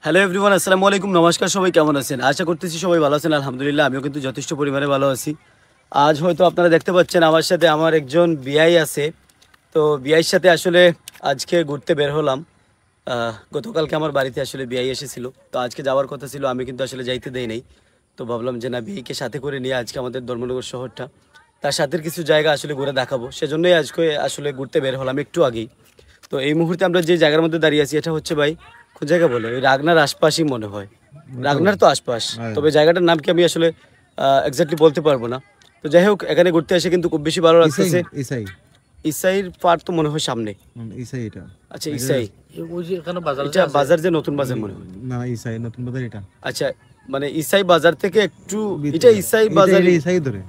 Hello everyone, আসসালামু আলাইকুম। নমস্কার, সবাই কেমন আছেন? আশা করতেছি সবাই ভালো আছেন। আলহামদুলিল্লাহ, আমিও কিন্তু যথেষ্ট পরিমাণে ভালো আছি। আজ হয়তো আপনারা দেখতে পাচ্ছেন আমার সাথে আমার একজন বিআই আছে। তো বিআইয়ের সাথে আসলে আজকে ঘুরতে বের হলাম। গতকালকে আমার বাড়িতে আসলে বিআই এসেছিল, তো আজকে যাওয়ার কথা ছিল, আমি কিন্তু আসলে যাইতে দেই নাই। তো ভাবলাম যে না, বিআইকে সাথে করে নিয়ে আজকে আমাদের ধর্মনগর শহরটা, তার সাথে কিছু জায়গা আসলে ঘুরে দেখাবো, সেজন্যই আজকে আসলে ঘুরতে বের হলাম একটু আগেই। তো এই মুহূর্তে আমরা যে জায়গার মধ্যে দাঁড়িয়ে আছি, এটা হচ্ছে ভাই কোন জায়গা বলে, ওই রাগনার আশপাশই মনে হয়। রাগনার তো আশপাশ, হ্যাঁ। তবে জায়গাটার নাম কি আমি আসলে এক্স্যাক্টলি বলতে পারবো না। তো যাই হোক, এখানে ঘুরতে এসে কিন্তু খুব বেশি ভালো ইসাই লাগতেছে। ইসাই ইসাইর পার তো মনে হয় সামনে। ইসাই এটা আচ্ছা এটা ইসাই, ওই যে এখানে বাজার এটা আছে। বাজার, যে নতুন বাজার মনে হয়। না, ইসাই নতুন বাজার এটা আচ্ছা, মানে ইসাই বাজার থেকে একটু, এটা ভিতরে। ইসাই এটা বাজার। এটা ইসাই ধরে।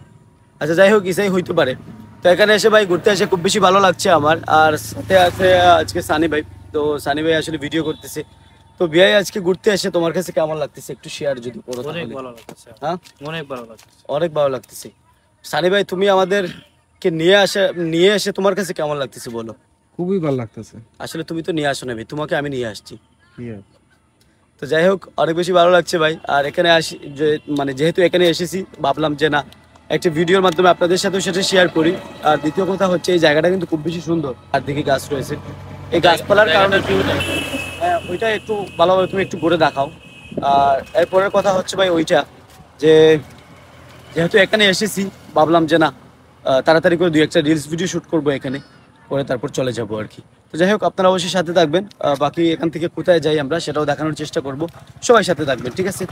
আচ্ছা যাই হোক, ইসাই হইতে পারে। তো এখানে এসে ভাই ঘুরতে এসে খুব বেশি ভালো লাগছে আমার। আর সাথে আছে আজকে সানি ভাই। তো সানি ভাই আসলে ভিডিও করতেছে। তো বিয়াই, আজকে ঘুরতে এসে তোমার কাছে কেমন লাগতেছে একটু শেয়ার যদি করো অনেক তাহলে। ভালো লাগছে, হ্যাঁ, অনেক ভালো লাগছে। অনেক ভালো লাগতেছে। সানি ভাই, তুমি আমাদেরকে নিয়ে এসে তোমার কাছে কেমন লাগতেছে বলো। খুবই ভালো লাগতেছে। আসলে তুমি তো নিয়ে আসো না ভাই, তোমাকে আমি নিয়ে আসছি। কি আর? তো যাই হোক, অনেক বেশি ভালো লাগছে ভাই। আর এখানে আসি মানে যেহেতু এখানে এসেছি, ভাবলাম যে না, একটা ভিডিওর মাধ্যমে আপনাদের সাথেও সেটা শেয়ার করি। আর দ্বিতীয় কথা হচ্ছে, এই জায়গাটা কিন্তু খুব বেশি সুন্দর, আর দিকে গাছ রয়েছে। এই গাছপালার কারণে একটু, হ্যাঁ, ওইটা একটু ভালোভাবে তুমি একটু ঘুরে দেখাও। আর এরপরের কথা হচ্ছে ভাই ওইটা, যে যেহেতু এখানে এসেছি, ভাবলাম যে না, তাড়াতাড়ি করে দুই একটা রিলস ভিডিও শ্যুট করবো এখানে, করে তারপর চলে যাবো আর কি। তো যাই হোক, আপনারা অবশ্যই সাথে থাকবেন। বাকি এখান থেকে কোথায় যাই আমরা সেটাও দেখানোর চেষ্টা করব। সবাই সাথে থাকবেন, ঠিক আছে?